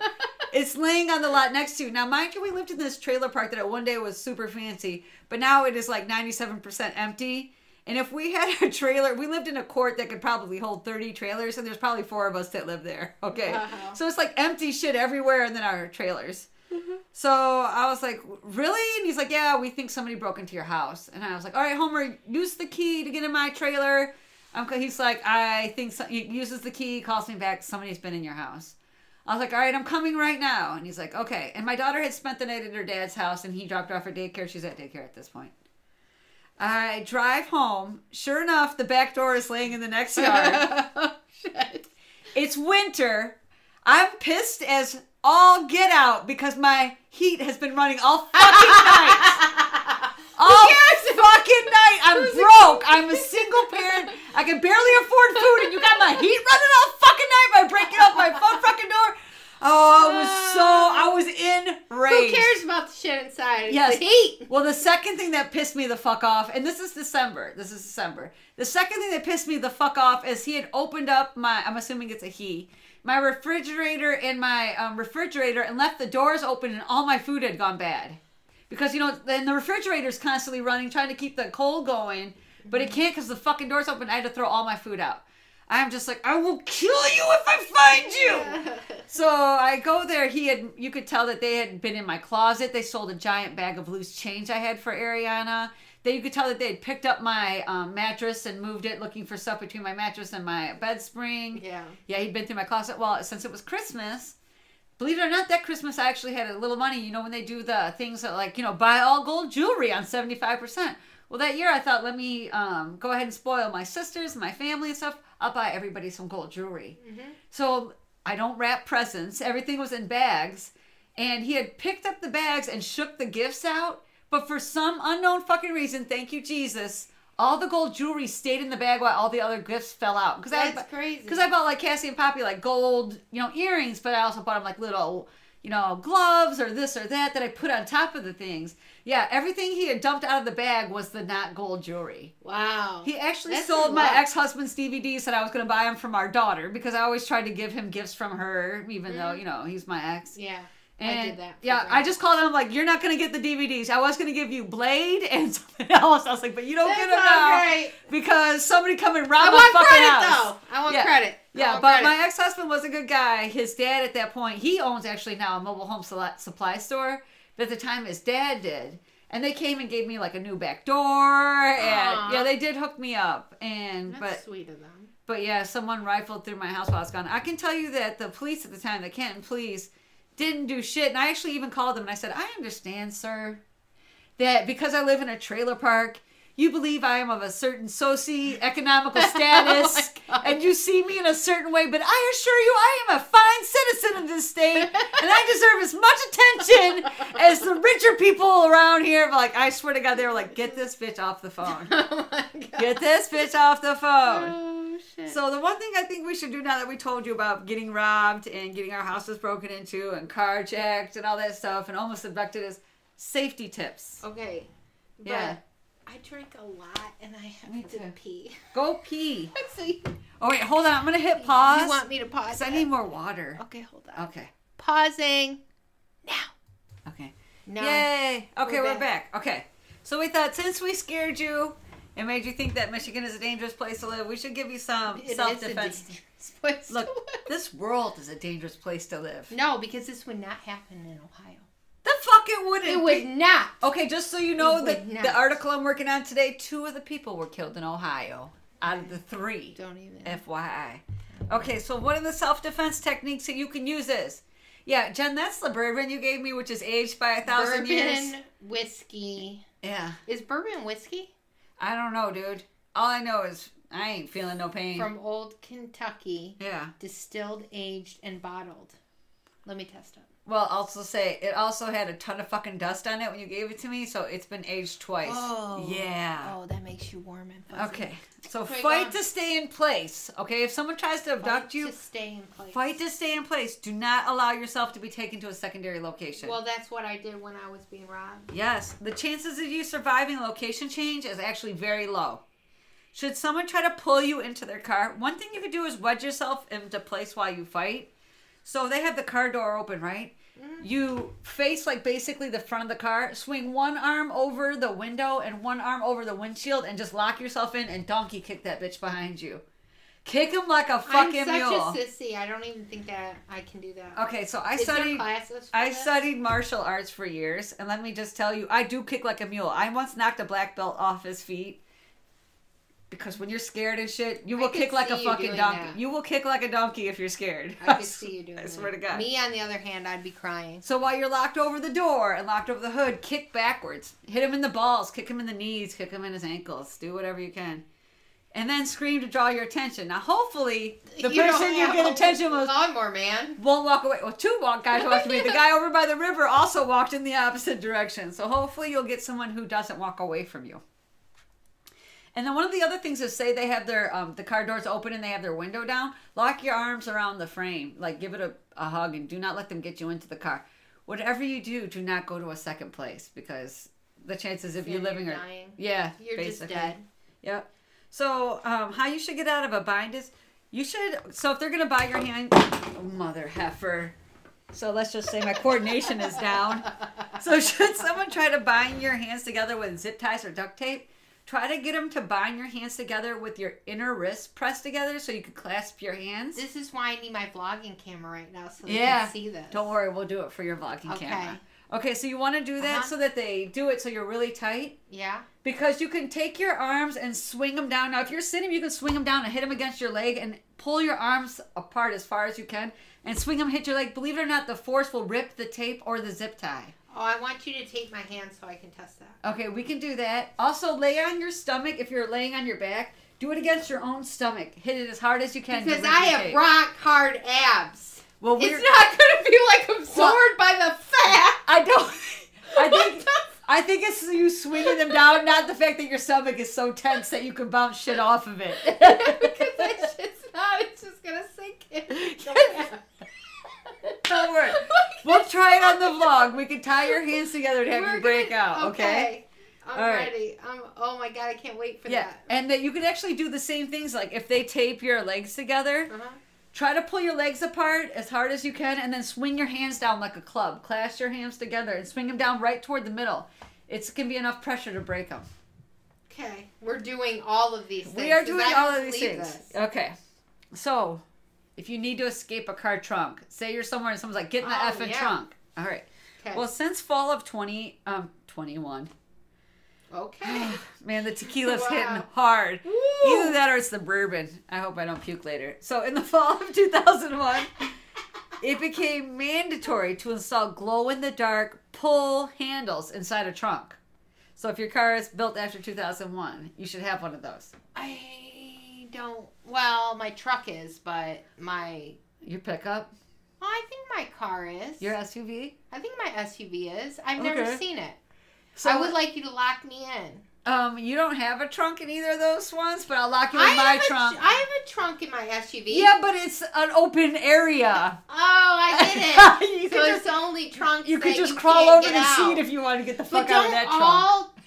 [SPEAKER 1] It's laying on the lot next to you." Now, mind you, we lived in this trailer park that one day was super fancy, but now it is 97% empty. And if we had a trailer, we lived in a court that could probably hold 30 trailers, and there's probably 4 of us that live there. Okay. Wow. So it's empty shit everywhere, and then our trailers. Mm-hmm. So I was like, "Really?" And he's like, "Yeah, we think somebody broke into your house." And I was like, "All right, Homer, use the key to get in my trailer." He's like, "I think so." He uses the key, calls me back, "Somebody's been in your house." I was like, "All right, I'm coming right now." And he's like, "Okay." And my daughter had spent the night at her dad's house, and he dropped her off at daycare. She's at daycare at this point. I drive home. Sure enough, the back door is laying in the next yard.
[SPEAKER 2] Oh, shit.
[SPEAKER 1] It's winter. I'm pissed as all get out because my heat has been running all fucking night. All fucking night. I'm broke. I'm a single parent. I can barely afford food, and you got my heat running all fucking night by breaking up my fucking door. Oh, I was enraged.
[SPEAKER 2] Who cares about the shit inside? It's
[SPEAKER 1] Yes.
[SPEAKER 2] the heat.
[SPEAKER 1] Well, the second thing that pissed me the fuck off, and this is December. The second thing that pissed me the fuck off is he had opened up I'm assuming it's a he, my refrigerator and my refrigerator and left the doors open and all my food had gone bad. Because, then the refrigerator's constantly running, trying to keep the cold going, but it can't because the fucking door's open. I had to throw all my food out. I'm just like, I will kill you if I find you. So I go there. You could tell that they had been in my closet. They sold a giant bag of loose change I had for Ariana. You could tell that they had picked up my mattress and moved it, looking for stuff between my mattress and my bed spring.
[SPEAKER 2] Yeah.
[SPEAKER 1] Yeah, he'd been through my closet. Well, since it was Christmas, believe it or not, that Christmas I actually had a little money. When they do the things that buy all gold jewelry on 75%. Well, that year I thought, let me go ahead and spoil my sisters, my family and stuff. I'll buy everybody some gold jewelry. Mm-hmm. So I don't wrap presents. Everything was in bags. And he had picked up the bags and shook the gifts out. But for some unknown fucking reason, thank you, Jesus, all the gold jewelry stayed in the bag while all the other gifts fell out.
[SPEAKER 2] That's crazy.
[SPEAKER 1] Because I bought Cassie and Poppy gold, earrings, but I also bought them little, gloves or this or that I put on top of the things. Yeah, everything he had dumped out of the bag was the not gold jewelry.
[SPEAKER 2] Wow.
[SPEAKER 1] He actually sold my ex-husband's DVDs, said I was going to buy them from our daughter because I always tried to give him gifts from her, even though, he's my ex.
[SPEAKER 2] Yeah.
[SPEAKER 1] And
[SPEAKER 2] I did that.
[SPEAKER 1] Yeah, I just called him you're not going to get the DVDs. I was going to give you Blade and something else. I was like, but you don't get them now
[SPEAKER 2] right.
[SPEAKER 1] because somebody come and rob my fucking house.
[SPEAKER 2] I want credit.
[SPEAKER 1] Yeah, but my ex-husband was a good guy. His dad at that point, he owns actually now a mobile home supply store. But at the time, his dad did. And they came and gave me a new back door. And yeah, they did hook me up.
[SPEAKER 2] That's sweet of them.
[SPEAKER 1] But yeah, someone rifled through my house while I was gone. I can tell you that the police at the time, the Canton police, didn't do shit. And I actually even called them and I said, I understand, sir, that because I live in a trailer park, you believe I am of a certain socio-economical status, and you see me in a certain way, but I assure you I am a fine citizen of this state, and I deserve as much attention as the richer people around here. I swear to God, they were like, get this bitch off the phone.
[SPEAKER 2] Oh my God.
[SPEAKER 1] Get this bitch off the phone.
[SPEAKER 2] Oh, shit.
[SPEAKER 1] So the one thing I think we should do now that we told you about getting robbed and getting our houses broken into and carjacked and all that stuff and almost abducted is safety tips.
[SPEAKER 2] Okay.
[SPEAKER 1] Yeah.
[SPEAKER 2] I drink a lot and I have to pee.
[SPEAKER 1] Go pee.
[SPEAKER 2] See.
[SPEAKER 1] Oh, wait, hold on. I'm going to hit pause.
[SPEAKER 2] You want me to pause?
[SPEAKER 1] Because I need more water.
[SPEAKER 2] Okay, hold on.
[SPEAKER 1] Okay.
[SPEAKER 2] Pausing. Now.
[SPEAKER 1] Okay.
[SPEAKER 2] No.
[SPEAKER 1] Yay. Okay, we're back. Okay. So we thought since we scared you and made you think that Michigan is a dangerous place to live, we should give you some self-defense. Look, this world is a dangerous place to live.
[SPEAKER 2] No, because this would not happen in Ohio.
[SPEAKER 1] The fuck it wouldn't.
[SPEAKER 2] It would not.
[SPEAKER 1] Okay, just so you know, the article I'm working on today, 2 of the people were killed in Ohio out of the 3.
[SPEAKER 2] Don't even.
[SPEAKER 1] FYI. Okay, so one of the self-defense techniques that you can use is, yeah, Jen, that's the bourbon you gave me, which is aged by 1,000 years.
[SPEAKER 2] Bourbon whiskey.
[SPEAKER 1] Yeah.
[SPEAKER 2] Is bourbon whiskey?
[SPEAKER 1] I don't know, dude. All I know is I ain't feeling no pain.
[SPEAKER 2] From old Kentucky.
[SPEAKER 1] Yeah.
[SPEAKER 2] Distilled, aged, and bottled. Let me test it.
[SPEAKER 1] Well, also say, it also had a ton of fucking dust on it when you gave it to me, so it's been aged twice.
[SPEAKER 2] Oh.
[SPEAKER 1] Yeah.
[SPEAKER 2] Oh, that makes you warm and fuzzy.
[SPEAKER 1] Okay. So fight to stay in place. Okay, if someone tries to abduct you,
[SPEAKER 2] stay in place.
[SPEAKER 1] Fight to stay in place. Do not allow yourself to be taken to a secondary location.
[SPEAKER 2] Well, that's what I did when I was being robbed.
[SPEAKER 1] Yes. The chances of you surviving a location change is actually very low. Should someone try to pull you into their car, one thing you could do is wedge yourself into place while you fight. So they have the car door open, right? Mm-hmm. You face basically the front of the car, swing one arm over the window and one arm over the windshield and just lock yourself in and donkey kick that bitch behind you. Kick him like a fucking mule.
[SPEAKER 2] I'm such a sissy. I don't even think that I can do that.
[SPEAKER 1] Okay, so I studied martial arts for years, and let me just tell you, I do kick like a mule. I once knocked a black belt off his feet. Because when you're scared and shit, you will kick like a fucking donkey. That. You will kick like a donkey if you're scared.
[SPEAKER 2] I could see you doing that.
[SPEAKER 1] I swear to God.
[SPEAKER 2] Me, on the other hand, I'd be crying.
[SPEAKER 1] So while you're locked over the door and locked over the hood, kick backwards. Hit him in the balls. Kick him in the knees. Kick him in his ankles. Do whatever you can. And then scream to draw your attention. Now, hopefully, the person you get attention with
[SPEAKER 2] lawnmower man
[SPEAKER 1] won't walk away. Well, 2 guys walked away. The guy over by the river also walked in the opposite direction. So hopefully you'll get someone who doesn't walk away from you. And then one of the other things is, say they have their the car doors open and they have their window down. Lock your arms around the frame, like give it a hug, and do not let them get you into the car. Whatever you do not go to a second place, because the chances of you living
[SPEAKER 2] you're
[SPEAKER 1] are
[SPEAKER 2] dying.
[SPEAKER 1] yeah,
[SPEAKER 2] You're
[SPEAKER 1] basically.
[SPEAKER 2] just dead.
[SPEAKER 1] Yep. So how you should get out of a bind is you should. So if they're gonna buy your hand, oh, mother heifer. So let's just say my coordination is down. So should someone try to bind your hands together with zip ties or duct tape, try to get them to bind your hands together with your inner wrist pressed together so you can clasp your hands.
[SPEAKER 2] This is why I need my vlogging camera right now so they
[SPEAKER 1] Yeah.
[SPEAKER 2] can see this.
[SPEAKER 1] Don't worry, we'll do it for your vlogging camera. Okay, so you want to do that so that they do it so you're really tight?
[SPEAKER 2] Yeah.
[SPEAKER 1] Because you can take your arms and swing them down. Now, if you're sitting, you can swing them down and hit them against your leg and pull your arms apart as far as you can and swing them, hit your leg. Believe it or not, the force will rip the tape or the zip tie.
[SPEAKER 2] Oh, I want you to take my hand so I can test that.
[SPEAKER 1] Okay, we can do that. Also, lay on your stomach. If you're laying on your back, do it against your own stomach. Hit it as hard as you can. to
[SPEAKER 2] Because
[SPEAKER 1] rip
[SPEAKER 2] I
[SPEAKER 1] the
[SPEAKER 2] have
[SPEAKER 1] tape.
[SPEAKER 2] rock hard abs.
[SPEAKER 1] Well,
[SPEAKER 2] It's not going to be like absorbed by the fat.
[SPEAKER 1] I don't. I
[SPEAKER 2] What
[SPEAKER 1] think.
[SPEAKER 2] the
[SPEAKER 1] I think it's you swinging them down, not the fact that your stomach is so tense that you can bounce shit off of it.
[SPEAKER 2] because that shit's not. It's just going to sink in.
[SPEAKER 1] Don't worry. We'll try it on the vlog. We can tie your hands together to have
[SPEAKER 2] We're
[SPEAKER 1] you break
[SPEAKER 2] gonna-
[SPEAKER 1] out, okay?
[SPEAKER 2] I'm
[SPEAKER 1] All right.
[SPEAKER 2] ready. Oh my God, I can't wait for
[SPEAKER 1] Yeah,
[SPEAKER 2] that.
[SPEAKER 1] and that you could actually do the same things. Like if they tape your legs together,
[SPEAKER 2] Uh-huh.
[SPEAKER 1] try to pull your legs apart as hard as you can and then swing your hands down like a club. Clasp your hands together and swing them down right toward the middle. It can be enough pressure to break them.
[SPEAKER 2] Okay, we're doing all of these things.
[SPEAKER 1] We are
[SPEAKER 2] 'cause
[SPEAKER 1] doing
[SPEAKER 2] I
[SPEAKER 1] all
[SPEAKER 2] don't
[SPEAKER 1] of these
[SPEAKER 2] believe
[SPEAKER 1] things.
[SPEAKER 2] this.
[SPEAKER 1] Okay. So, if you need to escape a car trunk, say you're somewhere and someone's like, get in the
[SPEAKER 2] Oh,
[SPEAKER 1] effing
[SPEAKER 2] yeah.
[SPEAKER 1] trunk. All right.
[SPEAKER 2] Okay.
[SPEAKER 1] Well, since fall of 21,
[SPEAKER 2] Okay.
[SPEAKER 1] man, the tequila's
[SPEAKER 2] Wow.
[SPEAKER 1] hitting hard.
[SPEAKER 2] Woo!
[SPEAKER 1] Either that or it's the bourbon. I hope I don't puke later. So, in the fall of 2001, it became mandatory to install glow-in-the-dark pull handles inside a trunk. So, if your car is built after 2001, you should have one of those.
[SPEAKER 2] I don't. Well, my truck is, but
[SPEAKER 1] Your pickup,
[SPEAKER 2] Oh, I think my car is.
[SPEAKER 1] your SUV.
[SPEAKER 2] I think my SUV is. I've never
[SPEAKER 1] Okay.
[SPEAKER 2] seen it.
[SPEAKER 1] So
[SPEAKER 2] I would like you to lock me in.
[SPEAKER 1] You don't have a trunk in either of those ones, but I'll lock you in my
[SPEAKER 2] have
[SPEAKER 1] trunk.
[SPEAKER 2] I have a trunk in my SUV.
[SPEAKER 1] Yeah, but it's an open area.
[SPEAKER 2] Oh, I get it.
[SPEAKER 1] You
[SPEAKER 2] So
[SPEAKER 1] could
[SPEAKER 2] it's
[SPEAKER 1] just-
[SPEAKER 2] only trunks.
[SPEAKER 1] You could
[SPEAKER 2] that
[SPEAKER 1] just
[SPEAKER 2] you
[SPEAKER 1] crawl
[SPEAKER 2] can't
[SPEAKER 1] over
[SPEAKER 2] get
[SPEAKER 1] the
[SPEAKER 2] out.
[SPEAKER 1] seat if you want to get the fuck
[SPEAKER 2] But
[SPEAKER 1] out of that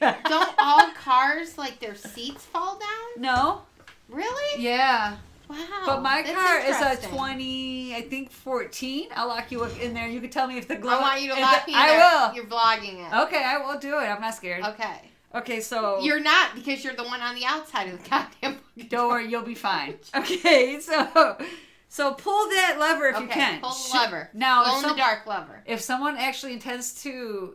[SPEAKER 1] trunk.
[SPEAKER 2] don't all cars like their seats fall down?
[SPEAKER 1] No.
[SPEAKER 2] Really?
[SPEAKER 1] Yeah.
[SPEAKER 2] Wow.
[SPEAKER 1] But my
[SPEAKER 2] that's
[SPEAKER 1] car is a
[SPEAKER 2] interesting.
[SPEAKER 1] 20, I think 14. I'll lock you in there. You can tell me if the glow.
[SPEAKER 2] I want you to
[SPEAKER 1] if
[SPEAKER 2] lock me in
[SPEAKER 1] I
[SPEAKER 2] there.
[SPEAKER 1] will.
[SPEAKER 2] You're vlogging it.
[SPEAKER 1] Okay, I will do it. I'm not scared.
[SPEAKER 2] Okay.
[SPEAKER 1] Okay, so
[SPEAKER 2] You're not because you're the one on the outside of the goddamn.
[SPEAKER 1] don't worry, you'll be fine. Okay, so pull that lever if you can.
[SPEAKER 2] Pull the lever.
[SPEAKER 1] Now,
[SPEAKER 2] Glow
[SPEAKER 1] if
[SPEAKER 2] in the
[SPEAKER 1] some-
[SPEAKER 2] dark lever.
[SPEAKER 1] if someone actually intends to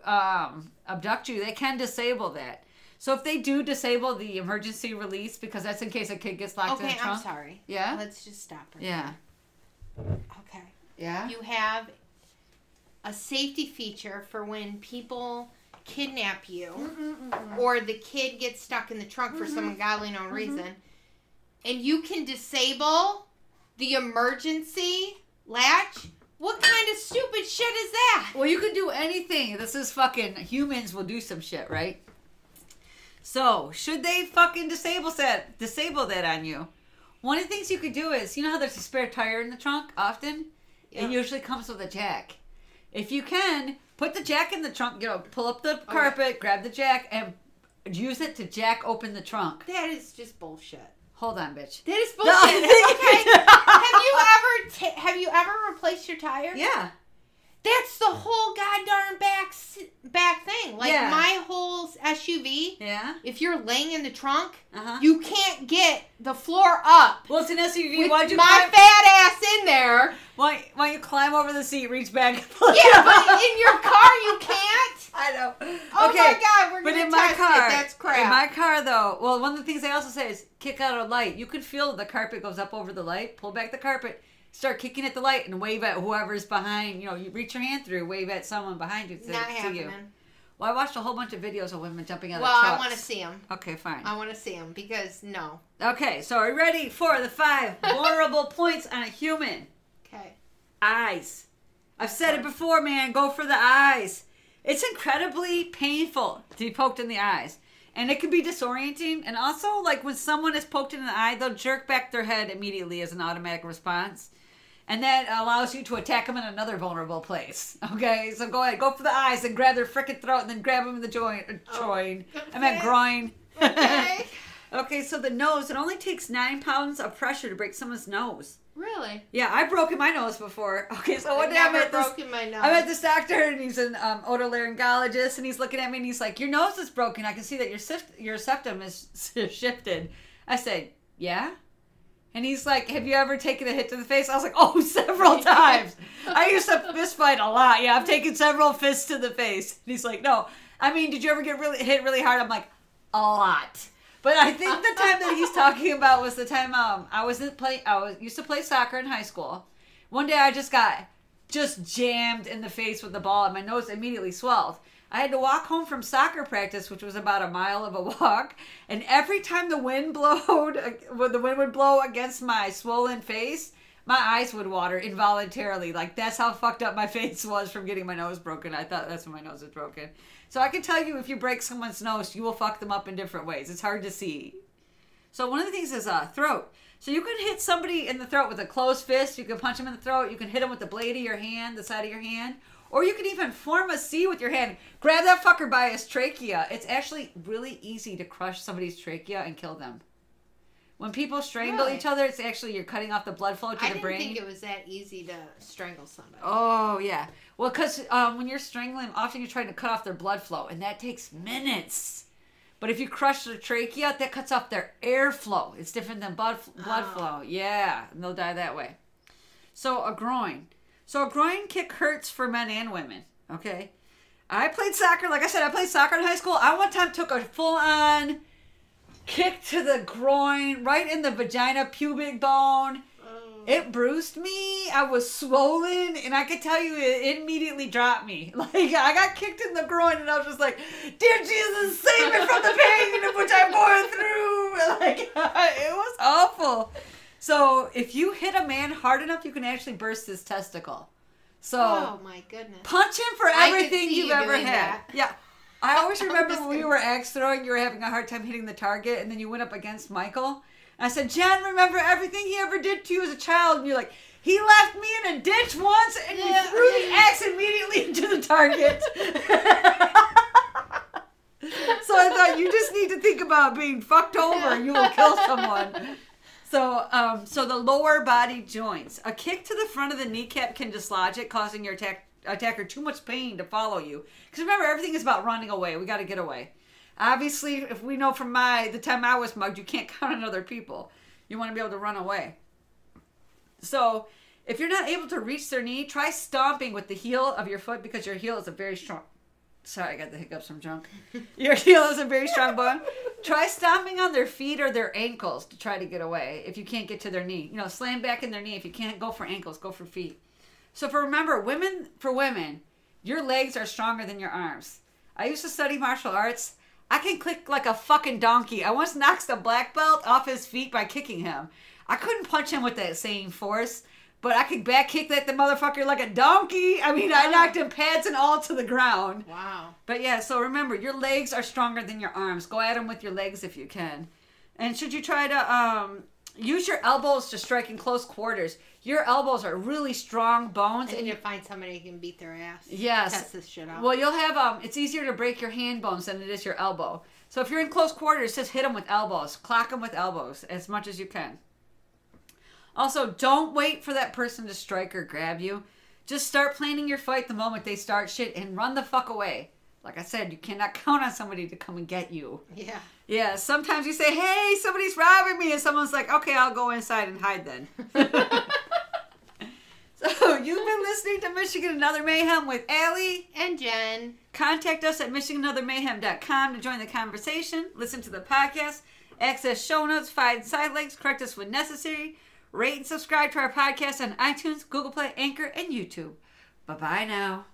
[SPEAKER 1] abduct you, they can disable that. So if they do disable the emergency release, because that's in case a kid gets locked in
[SPEAKER 2] Okay,
[SPEAKER 1] the trunk.
[SPEAKER 2] I'm sorry.
[SPEAKER 1] Yeah?
[SPEAKER 2] Let's just stop her.
[SPEAKER 1] Yeah.
[SPEAKER 2] Okay.
[SPEAKER 1] Yeah?
[SPEAKER 2] You have a safety feature for when people kidnap you or the kid gets stuck in the trunk for some ungodly known reason, and you can disable the emergency latch. What kind of stupid shit is that?
[SPEAKER 1] Well, you can do anything. This is fucking humans will do some shit, right? So, should they fucking disable that on you? One of the things you could do is, you know how there's a spare tire in the trunk often?
[SPEAKER 2] Yeah.
[SPEAKER 1] It usually comes with a jack. If you can, put the jack in the trunk, pull up the carpet, grab the jack, and use it to jack open the trunk.
[SPEAKER 2] That is just bullshit.
[SPEAKER 1] Hold on, bitch.
[SPEAKER 2] That is
[SPEAKER 1] No,
[SPEAKER 2] bullshit.
[SPEAKER 1] I
[SPEAKER 2] Okay. Have you ever replaced your tire?
[SPEAKER 1] Yeah.
[SPEAKER 2] That's the whole goddamn back thing. Like
[SPEAKER 1] Yeah.
[SPEAKER 2] my whole SUV.
[SPEAKER 1] Yeah?
[SPEAKER 2] If you're laying in the trunk,
[SPEAKER 1] Uh-huh.
[SPEAKER 2] you can't get the floor up.
[SPEAKER 1] Well, it's an SUV.
[SPEAKER 2] With
[SPEAKER 1] Why'd you
[SPEAKER 2] my
[SPEAKER 1] climb?
[SPEAKER 2] fat ass in there.
[SPEAKER 1] Why you climb over the seat, reach back, and pull it
[SPEAKER 2] Yeah,
[SPEAKER 1] up?
[SPEAKER 2] but in your car you can't.
[SPEAKER 1] I know.
[SPEAKER 2] Oh
[SPEAKER 1] Okay.
[SPEAKER 2] my god, we're
[SPEAKER 1] But
[SPEAKER 2] gonna
[SPEAKER 1] in my
[SPEAKER 2] test
[SPEAKER 1] car,
[SPEAKER 2] it. That's crap.
[SPEAKER 1] in my car though, well, one of the things I also say is kick out a light. You could feel the carpet goes up over the light. Pull back the carpet, start kicking at the light, and wave at whoever's behind. You know, you reach your hand through, wave at someone behind you to
[SPEAKER 2] Not
[SPEAKER 1] see
[SPEAKER 2] happening.
[SPEAKER 1] you. Well, I watched a whole bunch of videos of women jumping out
[SPEAKER 2] Well,
[SPEAKER 1] of trucks.
[SPEAKER 2] I want to see them.
[SPEAKER 1] Okay, fine.
[SPEAKER 2] I want to see them because no.
[SPEAKER 1] Okay, so are you ready for the 5 vulnerable points on a human?
[SPEAKER 2] Okay.
[SPEAKER 1] Eyes. I've said it before, man. Go for the eyes. It's incredibly painful to be poked in the eyes. And it can be disorienting. And also, like, when someone is poked in the eye, they'll jerk back their head immediately as an automatic response. And that allows you to attack them in another vulnerable place. Okay? So go ahead. Go for the eyes and grab their frickin' throat and then grab them in the joint.
[SPEAKER 2] Okay.
[SPEAKER 1] I meant groin.
[SPEAKER 2] Okay.
[SPEAKER 1] Okay, so the nose. It only takes 9 pounds of pressure to break someone's nose.
[SPEAKER 2] Really?
[SPEAKER 1] Yeah, I've broken my nose before. Okay, so one
[SPEAKER 2] I've
[SPEAKER 1] day I'm
[SPEAKER 2] never
[SPEAKER 1] at this...
[SPEAKER 2] broken my nose.
[SPEAKER 1] I'm at this doctor, and he's an otolaryngologist, and he's looking at me, and he's like, your nose is broken. I can see that your septum is shifted. I said, yeah? And he's like, have you ever taken a hit to the face? I was like, oh, several times. I used to fist fight a lot. Yeah, I've taken several fists to the face. And he's like, no. I mean, did you ever get hit really hard? I'm like, a lot. But I think the time that he's talking about was the time I used to play soccer in high school. One day I just got jammed in the face with the ball, and my nose immediately swelled. I had to walk home from soccer practice, which was about a mile of a walk, and every time the wind would blow against my swollen face, my eyes would water involuntarily. Like, that's how fucked up my face was from getting my nose broken. I thought that's when my nose was broken. So I can tell you, if you break someone's nose, you will fuck them up in different ways. It's hard to see. So one of the things is throat. So you can hit somebody in the throat with a closed fist. You can punch them in the throat. You can hit them with the blade of your hand, the side of your hand. Or you can even form a C with your hand. Grab that fucker by his trachea. It's actually really easy to crush somebody's trachea and kill them. When people strangle each other, it's actually you're cutting off the blood flow to the brain.
[SPEAKER 2] I didn't think it was that easy to strangle somebody.
[SPEAKER 1] Oh, yeah. Well, because when you're strangling them, often you're trying to cut off their blood flow, and that takes minutes. But if you crush their trachea, that cuts off their airflow. It's different than blood flow. Yeah, and they'll die that way. So a groin. So a groin kick hurts for men and women, okay? I played soccer. Like I said, I played soccer in high school. I one time took a full-on kick to the groin, right in the vagina pubic bone. It bruised me. I was swollen, and I could tell you it immediately dropped me. Like, I got kicked in the groin, and I was just like, dear Jesus, save me from the pain in which I'm going through. Like, it was awful. So if you hit a man hard enough, you can actually burst his testicle. So,
[SPEAKER 2] oh my goodness.
[SPEAKER 1] Punch him for everything you've ever had.
[SPEAKER 2] That.
[SPEAKER 1] Yeah. I always remember when we were axe throwing, you were having a hard time hitting the target, and then you went up against Michael. And I said, Jen, remember everything he ever did to you as a child? And you're like, he left me in a ditch once, and you threw the axe immediately into the target. So I thought, you just need to think about being fucked over, and you will kill someone. So the lower body joints. A kick to the front of the kneecap can dislodge it, causing your attacker too much pain to follow you. Because remember, everything is about running away. We got to get away. Obviously, if we know from the time I was mugged, you can't count on other people. You want to be able to run away. So if you're not able to reach their knee, try stomping with the heel of your foot, because your heel is a very strong... Sorry, I got the hiccups from drunk. Your heel is a very strong bone. Try stomping on their feet or their ankles to try to get away if you can't get to their knee. You know, slam back in their knee. If you can't go for ankles, go for feet. So remember, women, your legs are stronger than your arms. I used to study martial arts. I can kick like a fucking donkey. I once knocked a black belt off his feet by kicking him. I couldn't punch him with that same force, but I could back kick the motherfucker like a donkey. I mean, I knocked him pads and all to the ground.
[SPEAKER 2] Wow.
[SPEAKER 1] But yeah, so remember, your legs are stronger than your arms. Go at them with your legs if you can. And should you try to use your elbows to strike in close quarters? Your elbows are really strong bones.
[SPEAKER 2] And you find somebody who can beat their ass.
[SPEAKER 1] Yes.
[SPEAKER 2] Test this shit out.
[SPEAKER 1] Well, you'll have, it's easier to break your hand bones than it is your elbow. So if you're in close quarters, just hit them with elbows. Clock them with elbows as much as you can. Also, don't wait for that person to strike or grab you. Just start planning your fight the moment they start shit and run the fuck away. Like I said, you cannot count on somebody to come and get you.
[SPEAKER 2] Yeah.
[SPEAKER 1] Yeah, sometimes you say, hey, somebody's robbing me, and someone's like, okay, I'll go inside and hide then. So, you've been listening to Michigan Another Mayhem with Allie
[SPEAKER 2] and Jen.
[SPEAKER 1] Contact us at MichiganAnotherMayhem.com to join the conversation, listen to the podcast, access show notes, find side links, correct us when necessary, rate and subscribe to our podcast on iTunes, Google Play, Anchor, and YouTube. Bye-bye now.